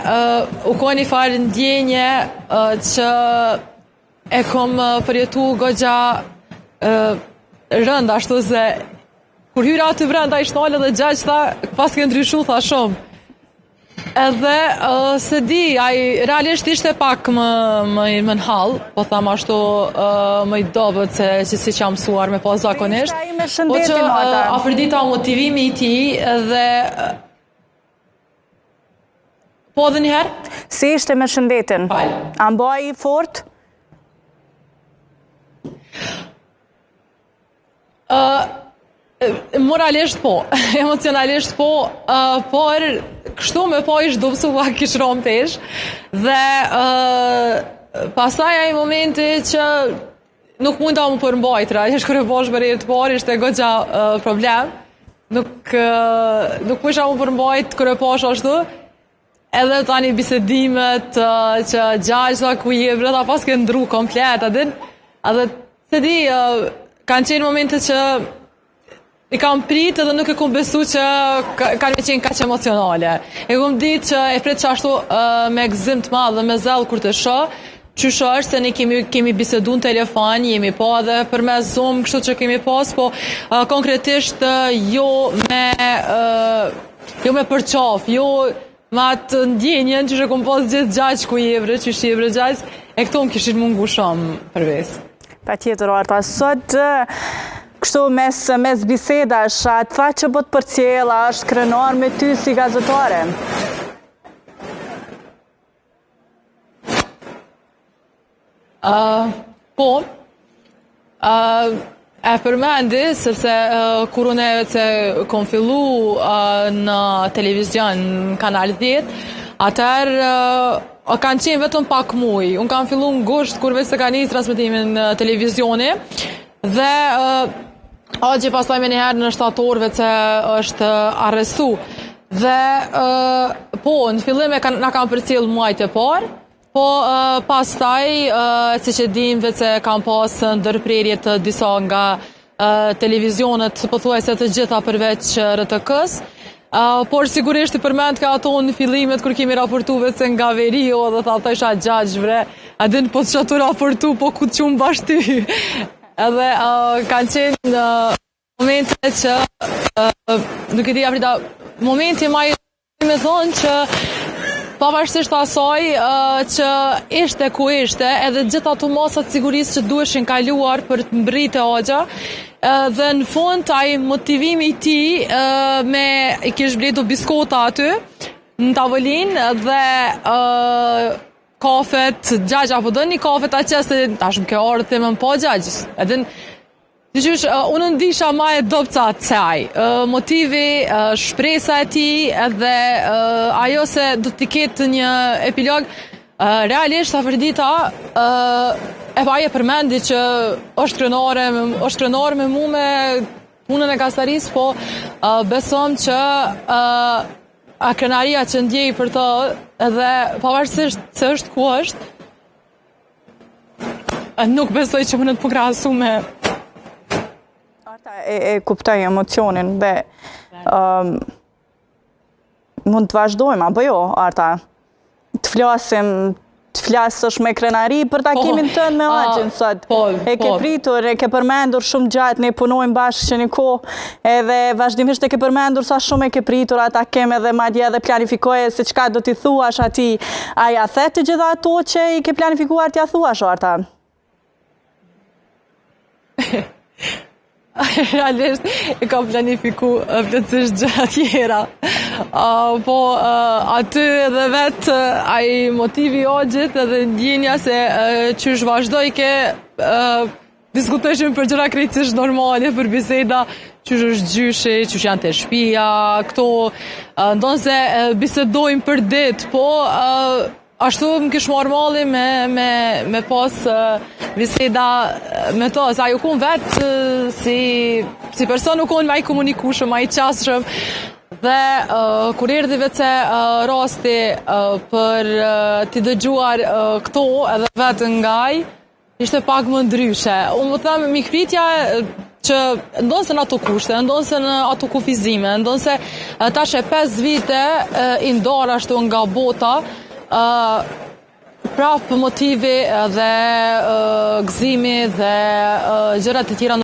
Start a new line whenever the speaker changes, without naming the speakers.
u ka një farë ndjenje që e kom përjetu goxha rënd, ashtu se kur hyra aty brenda ishtë nalë dhe gjaq tha, pas ke ndryshu, tha shumë. Edhe se di, realisht ishte pak më në hall, po tham ashtu më i dobët se që si që jam mësuar me pas zakonisht. Po që Afrodita motivimi i ti dhe po dhe njëherë?
Si ishte me shëndetin? A mbaj i fort?
Moralisht po, emocionalisht po, por kështu me po ishtë dupsu pak kish rom pesh dhe pasaj ai momenti që nuk mund ta më përmbajt, realisht kërë bosh për e të por ishte goxha problem, nuk pusha më përmbajt kërë bosh ashtu, edhe tani bisedimet që gjaqta ku je vreta pas ke ndru komplet, edhe se di, kanë qenë momente që i kam prit edhe nuk e kom besu që kanë me qenë kaq emocionale. E kom ditë që e prit që ashtu me gëzim të madh dhe me zell kur të shoh, qysh është se ne kemi bisedu në telefon, jemi po edhe përmes Zoom, kështu që kemi pas, po konkretisht jo me përqaf, jo me atë ndjenjen që kom pas gjithë gjaq ku jevre, qysh jevre gjaq, e këto më kishin mungu shumë përves.
Pa tjetër, Arta, sot kështu mes bisedash, atë tha që bot për cjela, është krenar me ty si gazetare?
Po, e përmendi, sepse kur unë që kom fillu në televizion në Kanal 10, atër kanë qenë vetëm pak muj. Unë kam fillu në gusht kur veç se ka njës transmitimin në televizioni, dhe Agji pastaj me njëherë në shtatorëve që është arrestu. Dhe po, në fillim na kam përcjell muajt e parë, po pastaj, si që dim, veç se kam pas ndërprerje të disa nga televizionet, pothuajse të gjitha përveç RTK-s, por sigurisht i përmend ka ato në fillimet kur kemi raportu veç se nga Veriu dhe tha isha gjaq vre, a din po të shatu raportu, po ku të qumë bashkë ty. Edhe kanë qenë momente që nuk e di Afrita, momenti ma i me thonë që pavarësisht asaj që ishte ku ishte, edhe gjitha ato masat sigurisë që duheshin kaluar për të mbritë Agja, dhe në fund ai motivimi i ti i kish bletu biskota aty në tavolinë dhe kafet, gjaq apo do një kafet atë se tash më ke orë të më po gjaqës. Edhe Dishësh, unë ndisha ma e dopca të saj. Motivi, shpresa e ti, edhe ajo se do t'i ketë një epilog, realisht Afrodita e pa e përmendi që është krenore me mu me punën e gastaris, po besom që krenaria që ndjej për të edhe pavarësisht se është ku është, nuk besoj që më në të përkrasu me
e kuptoj emocionin dhe mund të vazhdojmë, apo jo, Arta? Të flasësh me krenari për takimin tënë me Agjin sot. E ke pritur, e ke përmendur shumë gjatë, ne punojmë bashkë që një kohë, edhe vazhdimisht e ke përmendur sa shumë e ke pritur ata keme dhe madje edhe planifikoje se qka do t'i thuash ati. A ja the të gjitha ato që i ke planifikuar t'ja thuash, Arta?
Realisht e ka planifiku plotësisht gjëra tjera. Po aty edhe vetë ai motivi i Agjit edhe ndjenja se qysh vazhdoj ke diskutojshim për gjëra krejtësisht normale, për biseda qysh është gjyshi, qysh janë të shtëpia, këto ndonë se bisedojmë për ditë, po ashtu më kish marrë malli me pas biseda me to, sa ju kun vetë si person nuk kun ma i komunikushëm, ma i qasshëm, dhe kur erdhi vetë rasti për t'i dëgjuar këto edhe vetë ngaj, ishte pak më ndryshe. Unë më thëmë, mikpritja që ndonë se në ato kushte, ndonë se në ato kufizime, ndonë se tash e 5 vite i ndarë ashtu nga bota, prapë motivi dhe gëzimi dhe gjërat e tjera